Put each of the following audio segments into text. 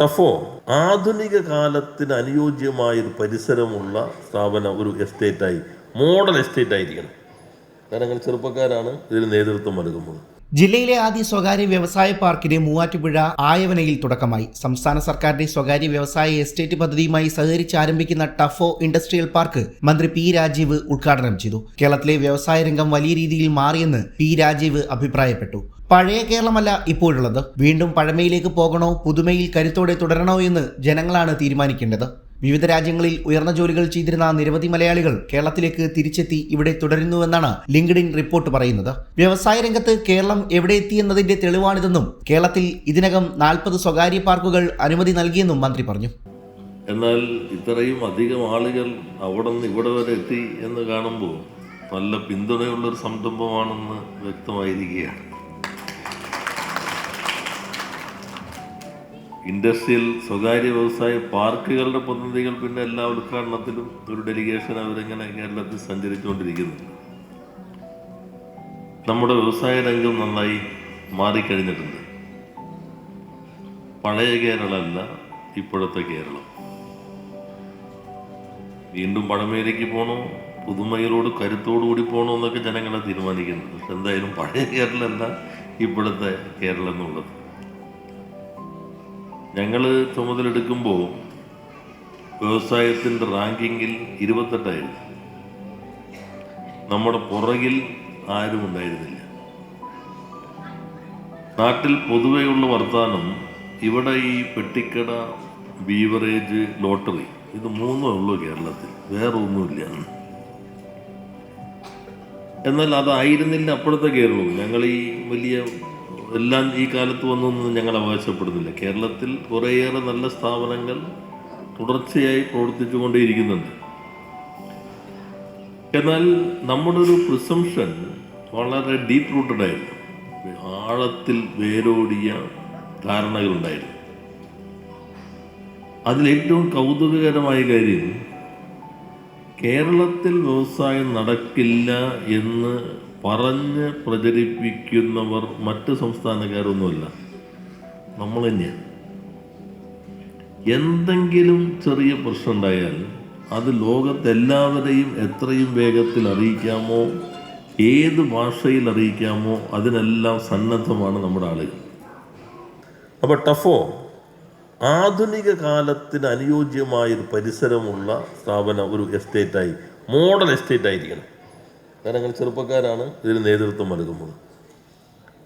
ടഫോ ആധുനിക കാലത്തിന് അനുയോജ്യമായൊരു പരിസരമുള്ള സ്ഥാപനം, ഒരു എസ്റ്റേറ്റായി, മോഡൽ എസ്റ്റേറ്റ് ആയിരിക്കണം. കാരണം ചെറുപ്പക്കാരാണ് ഇതിന് നേതൃത്വം നൽകുന്നത്. ജില്ലയിലെ ആദ്യ സ്വകാര്യ വ്യവസായ പാർക്കിന് മൂവാറ്റുപുഴ ആയവനയിൽ തുടക്കമായി. സംസ്ഥാന സർക്കാരിന്റെ സ്വകാര്യ വ്യവസായ എസ്റ്റേറ്റ് പദ്ധതിയുമായി സഹകരിച്ച് ആരംഭിക്കുന്ന ടഫോ ഇൻഡസ്ട്രിയൽ പാർക്ക് മന്ത്രി പി രാജീവ് ഉദ്ഘാടനം ചെയ്തു. കേരളത്തിലെ വ്യവസായ രംഗം വലിയ രീതിയിൽ മാറിയെന്ന് പി രാജീവ് അഭിപ്രായപ്പെട്ടു. പഴയ കേരളമല്ല ഇപ്പോഴുള്ളത്. വീണ്ടും പഴമയിലേക്ക് പോകണോ, പുതുമയിൽ കരുത്തോടെ തുടരണോ എന്ന് ജനങ്ങളാണ് തീരുമാനിക്കേണ്ടത്. വിവിധ രാജ്യങ്ങളിൽ ഉയർന്ന ജോലികൾ ചെയ്തിരുന്ന നിരവധി മലയാളികൾ കേരളത്തിലേക്ക് തിരിച്ചെത്തി ഇവിടെ തുടരുന്നുവെന്നാണ് ലിങ്ക്ഡിൻ റിപ്പോർട്ട് പറയുന്നത്. വ്യവസായ രംഗത്ത് കേരളം എവിടെ എത്തിയെന്നതിന്റെ തെളിവാണിതെന്നും കേരളത്തിൽ ഇതിനകം 40 സ്വകാര്യ പാർക്കുകൾ അനുമതി നൽകിയെന്നും മന്ത്രി പറഞ്ഞു. എന്നാൽ ഇത്രയും അധികം ആളുകൾ അവിടെ നിന്ന് ഇവിടെ വരെ എത്തി എന്ന് കാണുമ്പോൾ നല്ല പിന്തുണയുള്ളൊരു സംരംഭമാണെന്ന് വ്യക്തമായിരിക്കുകയാണ്. ഇൻഡസ്ട്രിയൽ സ്വകാര്യ വ്യവസായ പാർക്കുകളുടെ പ്രതിനിധികൾ പിന്നെ എല്ലാ ഉദ്ഘാടനത്തിലും ഒരു ഡെലിഗേഷൻ അവരിങ്ങനെ കേരളത്തിൽ സഞ്ചരിച്ചുകൊണ്ടിരിക്കുന്നുണ്ട്. നമ്മുടെ വ്യവസായ രംഗം നന്നായി മാറിക്കഴിഞ്ഞിട്ടുണ്ട്. പഴയ കേരളമല്ല ഇപ്പോഴത്തെ കേരളം. വീണ്ടും പഴമയിലേക്ക് പോകണോ, പുതുമയിലോട് കരുത്തോടുകൂടി പോകണോ എന്നൊക്കെ ജനങ്ങളെ തീരുമാനിക്കുന്നത്. പക്ഷെ എന്തായാലും പഴയ കേരളമല്ല ഇപ്പോഴത്തെ കേരളം എന്നുള്ളത്. ഞങ്ങൾ ചുമതലെടുക്കുമ്പോൾ വ്യവസായത്തിൻ്റെ റാങ്കിങ്ങിൽ 28ആയിരുന്നു. നമ്മുടെ പുറകിൽ ആരും ഉണ്ടായിരുന്നില്ല. നാട്ടിൽ പൊതുവെയുള്ള വർത്തമാനം ഇവിടെ ഈ പെട്ടിക്കട, ബീവറേജ്, ലോട്ടറി ഇത് മൂന്നേ ഉള്ളൂ കേരളത്തിൽ, വേറെ ഒന്നുമില്ല. എന്നാൽ അതായിരുന്നില്ല അപ്പോഴത്തെ കേരളവും. ഞങ്ങൾ ഈ വലിയ എല്ലാം ഈ കാലത്ത് വന്നൊന്നും ഞങ്ങൾ അവകാശപ്പെടുന്നില്ല. കേരളത്തിൽ കുറേയേറെ നല്ല സ്ഥാപനങ്ങൾ തുടർച്ചയായി പ്രവർത്തിച്ചു കൊണ്ടേയിരിക്കുന്നുണ്ട്. എന്നാൽ നമ്മുടെ ഒരു പ്രിസംഷൻ വളരെ ഡീപ്പ് റൂട്ടഡ് ആയിരുന്നു. ആഴത്തിൽ വേരോടിയ ധാരണകളുണ്ടായിരുന്നു. അതിലേറ്റവും കൗതുകകരമായ കാര്യം, കേരളത്തിൽ വ്യവസായം നടക്കില്ല എന്ന് പറഞ്ഞ് പ്രചരിപ്പിക്കുന്നവർ മറ്റ് സംസ്ഥാനക്കാരൊന്നുമല്ല, നമ്മൾ തന്നെയാണ്. എന്തെങ്കിലും ചെറിയ പ്രശ്നം ഉണ്ടായാൽ അത് ലോകത്തെല്ലാവരെയും എത്രയും വേഗത്തിൽ അറിയിക്കാമോ, ഏത് ഭാഷയിൽ അറിയിക്കാമോ അതിനെല്ലാം സന്നദ്ധമാണ് നമ്മുടെ ആളുകൾ. അപ്പോൾ ടഫോ ആധുനിക കാലത്തിന് അനുയോജ്യമായൊരു പരിസരമുള്ള സ്ഥാപനം, ഒരു എസ്റ്റേറ്റായി, മോഡൽ എസ്റ്റേറ്റ് ആയിരിക്കണം. കാരണം ചെറുപ്പക്കാരാണ് ഇതിന് നേതൃത്വം നൽകുന്നത്.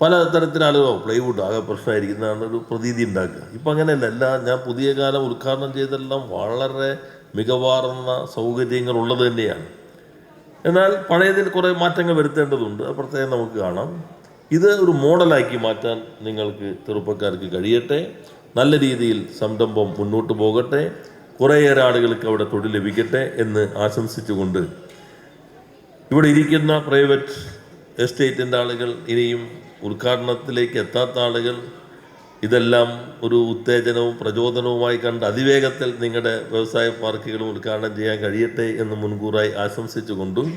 പല തരത്തിലുള്ള ആളുകളോ പ്ലൈവുഡ് ആകെ പ്രശ്നമായിരിക്കുന്നതാണ് ഒരു പ്രതീതി ഉണ്ടാക്കുക. ഇപ്പം അങ്ങനെയല്ല. ഞാൻ പുതിയ കാലം ഉദ്ഘാടനം ചെയ്തെല്ലാം വളരെ മികവാർന്ന സൗകര്യങ്ങൾ ഉള്ളത് തന്നെയാണ്. എന്നാൽ പഴയതിൽ കുറേ മാറ്റങ്ങൾ വരുത്തേണ്ടതുണ്ട്. അത് പ്രത്യേകം നമുക്ക് കാണാം. ഇത് ഒരു മോഡലാക്കി മാറ്റാൻ നിങ്ങൾക്ക് ചെറുപ്പക്കാർക്ക് കഴിയട്ടെ. നല്ല രീതിയിൽ സംരംഭം മുന്നോട്ട് പോകട്ടെ. കുറേയേറെ ആളുകൾക്ക് അവിടെ തൊഴിൽ ലഭിക്കട്ടെ എന്ന് ആശംസിച്ചുകൊണ്ട് ഇവിടെ ഇരിക്കുന്ന പ്രൈവറ്റ് എസ്റ്റേറ്റിൻ്റെ ആളുകൾ, ഇനിയും ഉദ്ഘാടനത്തിലേക്ക് എത്താത്ത ആളുകൾ, ഇതെല്ലാം ഒരു ഉത്തേജനവും പ്രചോദനവുമായി കണ്ട് അതിവേഗത്തിൽ നിങ്ങളുടെ വ്യവസായ പാർക്കുകളും ഉദ്ഘാടനം ചെയ്യാൻ കഴിയട്ടെ എന്ന് മുൻകൂറായി ആശംസിച്ചുകൊണ്ടും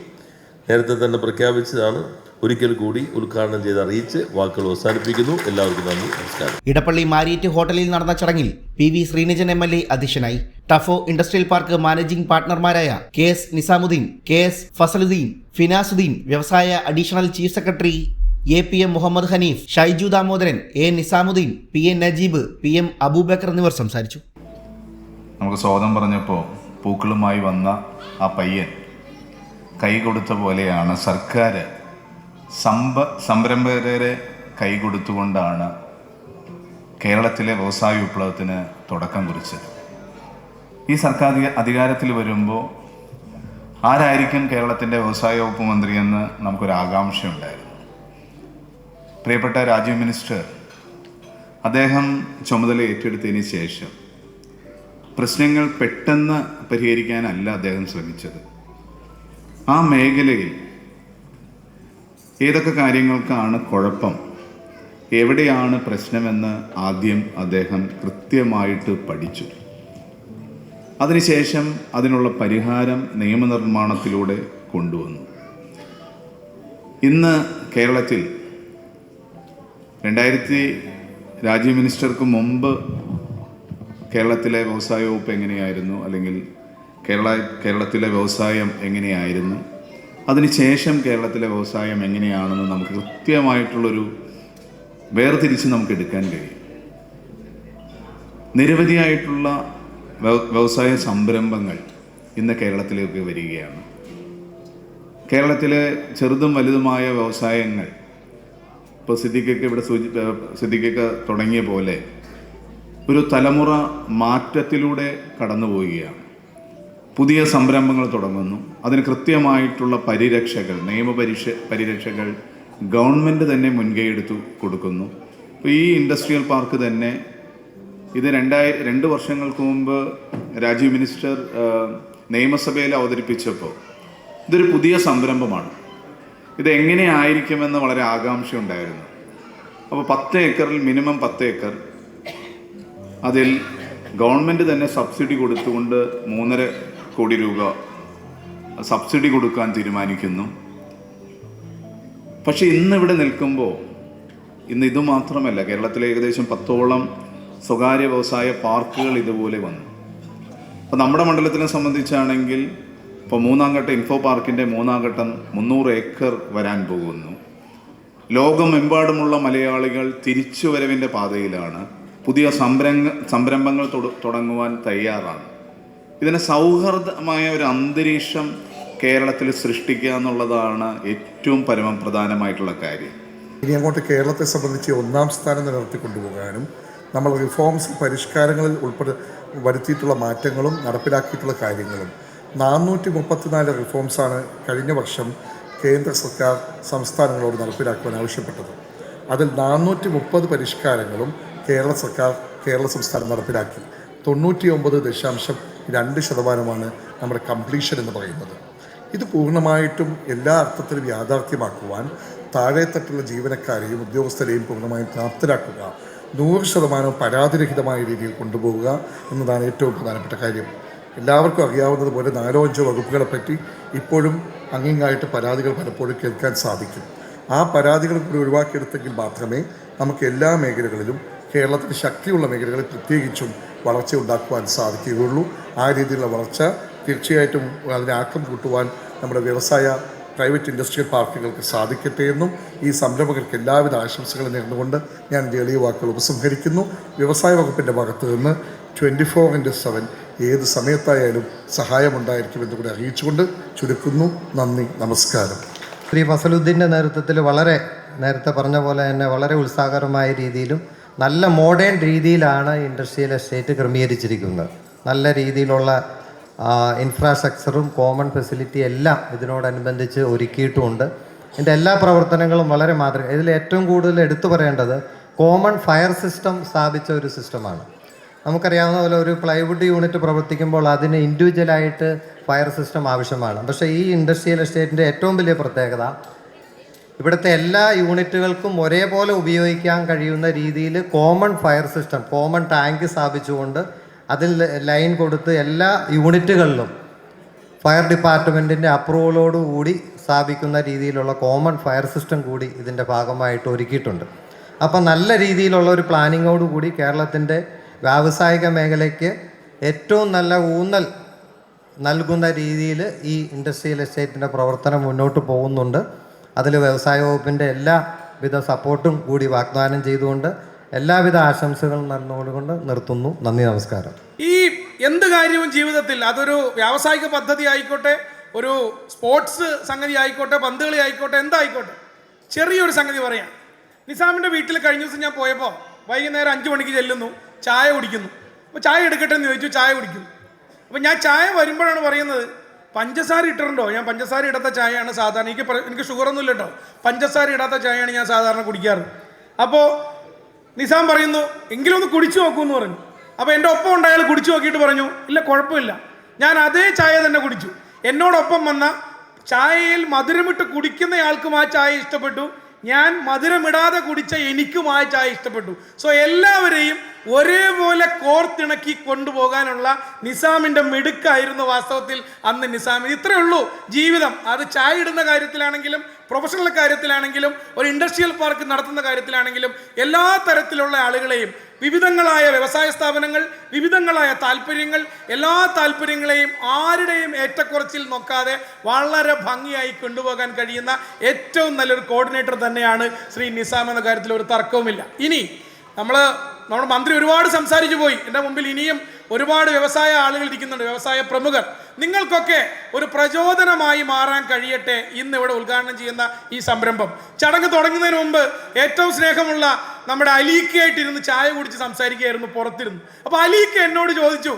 നേരത്തെ തന്നെ പ്രഖ്യാപിച്ചതാണ്. ഒരിക്കൽ കൂടി ഉദ്ഘാടനം ചെയ്ത് അറിയിച്ച് വാക്കുകൾ അവസാനിപ്പിക്കുന്നു. എല്ലാവർക്കും നന്ദി, നമസ്കാരം. ഇടപ്പള്ളി മാരിയറ്റ് ഹോട്ടലിൽ നടന്ന ചടങ്ങിൽ PV ശ്രീനിജൻ MLA അധ്യക്ഷനായി. ടഫോ ഇൻഡസ്ട്രിയൽ പാർക്ക് മാനേജിംഗ് പാർട്ട്ണർമാരായ KS നിസാമുദ്ദീൻ, KS ഫസലുദ്ദീൻ, ഫിനാസുദ്ദീൻ, വ്യവസായ additional chief secretary APM Muhammad Hanif, Shaiju Damodaran, A Nizamuddin, PN Najeeb, PM Abubakar എന്നിവർ സംസാരിച്ചു. നമുക്ക് സ്വാഗതം പറഞ്ഞപ്പോൾ പൂക്കളുമായി വന്ന ആ പയ്യൻ കൈ കൊടുത്ത പോലെയാണ് സർക്കാർ സംരംഭകരെ കൈ കൊടുത്തുകൊണ്ടാണ് കേരളത്തിലെ വ്യവസായ വിപ്ലവത്തിന് തുടക്കം കുറിച്ചത്. ഈ സർക്കാർ അധികാരത്തിൽ വരുമ്പോൾ ആരായിരിക്കും കേരളത്തിൻ്റെ വ്യവസായ വകുപ്പ് മന്ത്രിയെന്ന് നമുക്കൊരു ആകാംക്ഷയുണ്ടായിരുന്നു. പ്രിയപ്പെട്ട രാജീവ് മിനിസ്റ്റർ, അദ്ദേഹം ചുമതല ഏറ്റെടുത്തതിന് ശേഷം പ്രശ്നങ്ങൾ പെട്ടെന്ന് പരിഹരിക്കാനല്ല അദ്ദേഹം ശ്രമിച്ചത്. ആ മേഖലയിൽ ഏതൊക്കെ കാര്യങ്ങൾക്കാണ് കുഴപ്പം, എവിടെയാണ് പ്രശ്നമെന്ന് ആദ്യം അദ്ദേഹം കൃത്യമായിട്ട് പഠിച്ചു. അതിനുശേഷം അതിനുള്ള പരിഹാരം നിയമനിർമ്മാണത്തിലൂടെ കൊണ്ടുവന്നു. ഇന്ന് കേരളത്തിൽ രാജീവ് മിനിസ്റ്റർക്ക് മുമ്പ് കേരളത്തിലെ വ്യവസായ വകുപ്പ് എങ്ങനെയായിരുന്നു, അല്ലെങ്കിൽ കേരളത്തിലെ വ്യവസായം എങ്ങനെയായിരുന്നു, അതിനുശേഷം കേരളത്തിലെ വ്യവസായം എങ്ങനെയാണെന്ന് നമുക്ക് കൃത്യമായിട്ടുള്ളൊരു വേർതിരിച്ച് നമുക്ക് എടുക്കാൻ കഴിയും. നിരവധിയായിട്ടുള്ള വ്യവസായ സംരംഭങ്ങൾ ഇന്ന് കേരളത്തിലേക്ക് വരികയാണ്. കേരളത്തിലെ ചെറുതും വലുതുമായ വ്യവസായങ്ങൾ ഇപ്പോൾ സിദ്ദിഖൊക്കെ തുടങ്ങിയ പോലെ ഒരു തലമുറ മാറ്റത്തിലൂടെ കടന്നു പോവുകയാണ്. പുതിയ സംരംഭങ്ങൾ തുടങ്ങുന്നു. അതിന് കൃത്യമായിട്ടുള്ള പരിരക്ഷകൾ ഗവൺമെൻറ് തന്നെ മുൻകൈ എടുത്തു കൊടുക്കുന്നു. ഇപ്പോൾ ഈ ഇൻഡസ്ട്രിയൽ പാർക്ക് തന്നെ ഇത് 2 വർഷങ്ങൾക്ക് മുമ്പ് രാജീവ് മിനിസ്റ്റർ നിയമസഭയിൽ അവതരിപ്പിച്ചപ്പോൾ ഇതൊരു പുതിയ സംരംഭമാണ്, ഇത് എങ്ങനെ ആയിരിക്കുമെന്ന് വളരെ ആകാംക്ഷ ഉണ്ടായിരുന്നു. അപ്പോൾ 10 ഏക്കറിൽ മിനിമം 10 ഏക്കർ, അതിൽ ഗവൺമെൻറ് തന്നെ സബ്സിഡി കൊടുത്തുകൊണ്ട് 3.5 കോടി രൂപ സബ്സിഡി കൊടുക്കാൻ തീരുമാനിക്കുന്നു. പക്ഷേ ഇന്നിവിടെ നിൽക്കുമ്പോൾ ഇന്ന് ഇതുമാത്രമല്ല, കേരളത്തിലെ ഏകദേശം 10ഓളം സ്വകാര്യ വ്യവസായ പാർക്കുകൾ ഇതുപോലെ വന്നു. അപ്പോൾ നമ്മുടെ മണ്ഡലത്തിനെ സംബന്ധിച്ചാണെങ്കിൽ ഇപ്പോൾ 3ാം ഘട്ട ഇൻഫോ പാർക്കിൻ്റെ 3ാം ഘട്ടം 300 ഏക്കർ വരാൻ പോകുന്നു. ലോകമെമ്പാടുമുള്ള മലയാളികൾ തിരിച്ചുവരവിൻ്റെ പാതയിലാണ്. പുതിയ സംരംഭങ്ങൾ തുടങ്ങുവാൻ തയ്യാറാണ്. ഇതിന് സൗഹൃദമായ ഒരു അന്തരീക്ഷം കേരളത്തിൽ സൃഷ്ടിക്കുക എന്നുള്ളതാണ് ഏറ്റവും പ്രധാനമായിട്ടുള്ള കാര്യം. ഇനി അങ്ങോട്ട് കേരളത്തെ സംബന്ധിച്ച് 1ാം സ്ഥാനം നിലനിർത്തിക്കൊണ്ടുപോകാനും നമ്മൾ റിഫോംസ് പരിഷ്കാരങ്ങളിൽ വരുത്തിയിട്ടുള്ള മാറ്റങ്ങളും നടപ്പിലാക്കിയിട്ടുള്ള കാര്യങ്ങളും 434 റിഫോംസാണ് കഴിഞ്ഞ വർഷം കേന്ദ്ര സർക്കാർ സംസ്ഥാനങ്ങളോട് നടപ്പിലാക്കുവാൻ ആവശ്യപ്പെട്ടത്. അതിൽ 430 പരിഷ്കാരങ്ങളും കേരള സംസ്ഥാനം നടപ്പിലാക്കി. 99.2% നമ്മുടെ കംപ്ലീഷൻ എന്ന് പറയുന്നത്. ഇത് പൂർണ്ണമായിട്ടും എല്ലാ അർത്ഥത്തിലും യാഥാർത്ഥ്യമാക്കുവാൻ താഴെത്തട്ടുള്ള ജീവനക്കാരെയും ഉദ്യോഗസ്ഥരെയും പൂർണ്ണമായും പ്രാപ്തരാക്കുക, 100% പരാതിരഹിതമായ രീതിയിൽ കൊണ്ടുപോവുക എന്നതാണ് ഏറ്റവും പ്രധാനപ്പെട്ട കാര്യം. എല്ലാവർക്കും അറിയാവുന്നതുപോലെ 4-5 വകുപ്പുകളെപ്പറ്റി ഇപ്പോഴും അങ്ങിങ്ങായിട്ട് പരാതികൾ പലപ്പോഴും കേൾക്കാൻ സാധിക്കും. ആ പരാതികൾ കൂടി ഒഴിവാക്കിയെടുത്തെങ്കിൽ മാത്രമേ നമുക്ക് എല്ലാ മേഖലകളിലും, കേരളത്തിന് ശക്തിയുള്ള മേഖലകളിൽ പ്രത്യേകിച്ചും വളർച്ച ഉണ്ടാക്കുവാൻ സാധിക്കുകയുള്ളൂ. ആ രീതിയിലുള്ള വളർച്ച തീർച്ചയായിട്ടും അതിനെ ആക്കം കൂട്ടുവാൻ നമ്മുടെ പ്രൈവറ്റ് ഇൻഡസ്ട്രിയൽ പാർക്കുകൾക്ക് സാധിക്കട്ടെ എന്നും ഈ സംരംഭകർക്ക് എല്ലാവിധ ആശംസകളും നേർന്നുകൊണ്ട് ഞാൻ എൻ്റെ എളിയ വാക്കുകൾ ഉപസംഹരിക്കുന്നു. വ്യവസായ വകുപ്പിൻ്റെ ഭാഗത്ത് നിന്ന് 24/7 ഏത് സമയത്തായാലും സഹായമുണ്ടായിരിക്കുമെന്ന് കൂടി അറിയിച്ചുകൊണ്ട് ചുരുക്കുന്നു. നന്ദി, നമസ്കാരം. ശ്രീ ഫസലുദ്ദീൻ്റെ നേതൃത്വത്തിൽ നേരത്തെ പറഞ്ഞ പോലെ തന്നെ വളരെ ഉത്സാഹകരമായ രീതിയിലും നല്ല മോഡേൺ രീതിയിലാണ് ഇൻഡസ്ട്രിയൽ എസ്റ്റേറ്റ് ക്രമീകരിച്ചിരിക്കുന്നത്. നല്ല രീതിയിലുള്ള ഇൻഫ്രാസ്ട്രക്ചറും കോമൺ ഫെസിലിറ്റി എല്ലാം ഇതിനോടനുബന്ധിച്ച് ഒരുക്കിയിട്ടുമുണ്ട്. ഇതിൻ്റെ എല്ലാ പ്രവർത്തനങ്ങളും വളരെ ഇതിൽ ഏറ്റവും കൂടുതൽ എടുത്തു പറയേണ്ടത് കോമൺ ഫയർ സിസ്റ്റം സ്ഥാപിച്ച ഒരു സിസ്റ്റമാണ്. നമുക്കറിയാവുന്ന പോലെ ഒരു പ്ലൈവുഡ് യൂണിറ്റ് പ്രവർത്തിക്കുമ്പോൾ അതിന് ഇൻഡിവിജ്വലായിട്ട് ഫയർ സിസ്റ്റം ആവശ്യമാണ്. പക്ഷേ ഈ ഇൻഡസ്ട്രിയൽ എസ്റ്റേറ്റിൻ്റെ ഏറ്റവും വലിയ പ്രത്യേകത ഇവിടുത്തെ എല്ലാ യൂണിറ്റുകൾക്കും ഒരേപോലെ ഉപയോഗിക്കാൻ കഴിയുന്ന രീതിയിൽ common fire system, common tank സ്ഥാപിച്ചുകൊണ്ട് അതിൽ ലൈൻ കൊടുത്ത് എല്ലാ യൂണിറ്റുകളിലും ഫയർ ഡിപ്പാർട്ട്മെൻറ്റിൻ്റെ അപ്രൂവലോടുകൂടി സ്ഥാപിക്കുന്ന രീതിയിലുള്ള കോമൺ ഫയർ സിസ്റ്റം കൂടി ഇതിൻ്റെ ഭാഗമായിട്ട് ഒരുക്കിയിട്ടുണ്ട്. അപ്പോൾ നല്ല രീതിയിലുള്ള ഒരു പ്ലാനിങ്ങോടുകൂടി കേരളത്തിൻ്റെ വ്യാവസായിക മേഖലയ്ക്ക് ഏറ്റവും നല്ല ഊന്നൽ നൽകുന്ന രീതിയിൽ ഈ ഇൻഡസ്ട്രിയൽ എസ്റ്റേറ്റിൻ്റെ പ്രവർത്തനം മുന്നോട്ട് പോകുന്നുണ്ട്. അതിൽ വ്യവസായ വകുപ്പിൻ്റെ എല്ലാവിധ സപ്പോർട്ടും കൂടി വാഗ്ദാനം ചെയ്തുകൊണ്ട് എല്ലാവിധ ആശംസകളും നടന്നുകൊണ്ട് നിർത്തുന്നു. നന്ദി, നമസ്കാരം. ഈ എന്ത് കാര്യവും ജീവിതത്തിൽ അതൊരു വ്യാവസായിക പദ്ധതി ആയിക്കോട്ടെ, ഒരു സ്പോർട്സ് സംഗതി ആയിക്കോട്ടെ, പന്തുകളി ആയിക്കോട്ടെ, എന്തായിക്കോട്ടെ, ചെറിയൊരു സംഗതി പറയാം. നിസാമിൻ്റെ വീട്ടിൽ കഴിഞ്ഞ ദിവസം ഞാൻ പോയപ്പോൾ വൈകുന്നേരം 5 മണിക്ക് ചെല്ലുന്നു, ചായ കുടിക്കുന്നു. അപ്പോൾ ചായ എടുക്കട്ടെ എന്ന് ചോദിച്ചു, ചായ കുടിക്കുന്നു. അപ്പോൾ ഞാൻ ചായ വരുമ്പോഴാണ് പറയുന്നത്, പഞ്ചസാര ഇട്ടിട്ടുണ്ടോ? ഞാൻ പഞ്ചസാര ഇടാത്ത ചായയാണ് സാധാരണ, എനിക്ക് ഷുഗറൊന്നും ഇല്ല കേട്ടോ, പഞ്ചസാര ഇടാത്ത ചായയാണ് ഞാൻ സാധാരണ കുടിക്കാറ്. അപ്പോൾ നിസാം പറയുന്നു, എങ്കിലും ഒന്ന് കുടിച്ചു നോക്കൂ എന്ന് പറഞ്ഞു. അപ്പോൾ എൻ്റെ ഒപ്പം ഉണ്ട് അയാൾ കുടിച്ചു നോക്കിയിട്ട് പറഞ്ഞു, ഇല്ല കുഴപ്പമില്ല, ഞാൻ അതേ ചായ തന്നെ കുടിച്ചു. എന്നോടൊപ്പം വന്ന ചായയിൽ മധുരമിട്ട് കുടിക്കുന്നയാൾക്കും ആ ചായ ഇഷ്ടപ്പെട്ടു, ഞാൻ മധുരമിടാതെ കുടിച്ച എനിക്കും ആ ചായ ഇഷ്ടപ്പെട്ടു. സോ എല്ലാവരെയും ഒരേപോലെ കോർത്തിണക്കി കൊണ്ടുപോകാനുള്ള നിസാമിൻ്റെ മിടുക്കായിരുന്നു വാസ്തവത്തിൽ അന്ന് നിസാമിന്. ഇത്രയേ ഉള്ളൂ ജീവിതം. അത് ചായ ഇടുന്ന കാര്യത്തിലാണെങ്കിലും പ്രൊഫഷണൽ കാര്യത്തിലാണെങ്കിലും ഒരു ഇൻഡസ്ട്രിയൽ പാർക്ക് നടത്തുന്ന കാര്യത്തിലാണെങ്കിലും എല്ലാ തരത്തിലുള്ള ആളുകളെയും, വിവിധങ്ങളായ വ്യവസായ സ്ഥാപനങ്ങൾ, വിവിധങ്ങളായ താല്പര്യങ്ങൾ, എല്ലാ താല്പര്യങ്ങളെയും ആരുടെയും ഏറ്റക്കുറച്ചിൽ നോക്കാതെ വളരെ ഭംഗിയായി കൊണ്ടുപോകാൻ കഴിയുന്ന ഏറ്റവും നല്ലൊരു കോർഡിനേറ്റർ തന്നെയാണ് ശ്രീ നിസാം എന്ന കാര്യത്തിൽ ഒരു തർക്കവുമില്ല. ഇനി നമ്മുടെ മന്ത്രി ഒരുപാട് സംസാരിച്ചു പോയി. എൻ്റെ മുമ്പിൽ ഇനിയും ഒരുപാട് വ്യവസായ ആളുകൾ ഇരിക്കുന്നുണ്ട്, വ്യവസായ പ്രമുഖർ. നിങ്ങൾക്കൊക്കെ ഒരു പ്രചോദനമായി മാറാൻ കഴിയട്ടെ ഇന്ന് ഇവിടെ ഉദ്ഘാടനം ചെയ്യുന്ന ഈ സംരംഭം. ചടങ്ങ് തുടങ്ങുന്നതിന് മുമ്പ് ഏറ്റവും സ്നേഹമുള്ള നമ്മുടെ അലീക്കയായിട്ടിരുന്ന് ചായ കുടിച്ച് സംസാരിക്കുകയായിരുന്നു പുറത്തിരുന്ന്. അപ്പോൾ അലീക്ക എന്നോട് ചോദിച്ചു,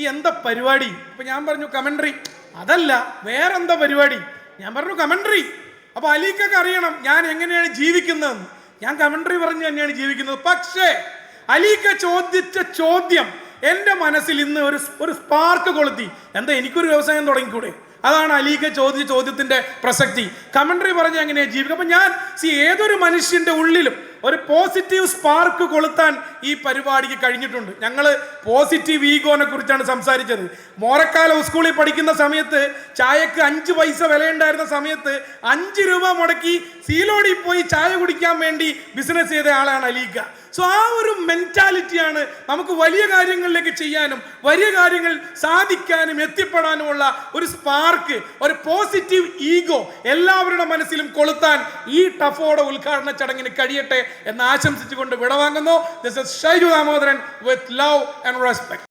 ഈ എന്താ പരിപാടി? അപ്പോൾ ഞാൻ പറഞ്ഞു കമൻട്രി. അതല്ല, വേറെന്താ പരിപാടി? ഞാൻ പറഞ്ഞു കമൻട്രി. അപ്പോൾ അലീക്കൊക്കെ അറിയണം ഞാൻ എങ്ങനെയാണ് ജീവിക്കുന്നതെന്ന്. ഞാൻ കമൻട്രി പറഞ്ഞ് തന്നെയാണ് ജീവിക്കുന്നത്. പക്ഷേ അലീക്ക ചോദിച്ച ചോദ്യം എൻ്റെ മനസ്സിൽ ഇന്ന് ഒരു സ്പാർക്ക് കൊളുത്തി. എന്താ, എനിക്കൊരു വ്യവസായം തുടങ്ങിക്കൂടെ? അതാണ് അലീക്ക ചോദിച്ച ചോദ്യത്തിൻ്റെ പ്രസക്തി. കമൻട്രി പറഞ്ഞ് എങ്ങനെയാണ് ജീവിക്കുക? അപ്പം ഞാൻ ഏതൊരു മനുഷ്യൻ്റെ ഉള്ളിലും ഒരു പോസിറ്റീവ് സ്പാർക്ക് കൊളുത്താൻ ഈ പരിപാടിക്ക് കഴിഞ്ഞിട്ടുണ്ട്. ഞങ്ങൾ പോസിറ്റീവ് ഈഗോനെ കുറിച്ചാണ് സംസാരിച്ചത്. മോറക്കാല സ്കൂളിൽ പഠിക്കുന്ന സമയത്ത് ചായക്ക് 5 പൈസ വിലയുണ്ടായിരുന്ന സമയത്ത് 5 രൂപ മുടക്കി സീലോടി പോയി ചായ കുടിക്കാൻ വേണ്ടി ബിസിനസ് ചെയ്ത ആളാണ് അലീക്ക. സോ ആ ഒരു മെന്റാലിറ്റിയാണ് നമുക്ക് വലിയ കാര്യങ്ങളിലേക്ക് ചെയ്യാനും വലിയ കാര്യങ്ങൾ സാധിക്കാനും എത്തിപ്പെടാനുമുള്ള ഒരു സ്പാർക്ക്, ഒരു പോസിറ്റീവ് ഈഗോ എല്ലാവരുടെ മനസ്സിലും കൊളുത്താൻ ഈ ടഫോയുടെ ഉദ്ഘാടന ചടങ്ങിന് കഴിയട്ടെ എന്ന് ആശംസിച്ചുകൊണ്ട് വിടവാങ്ങുന്നു. This is Shaiju Damodaran with love and respect.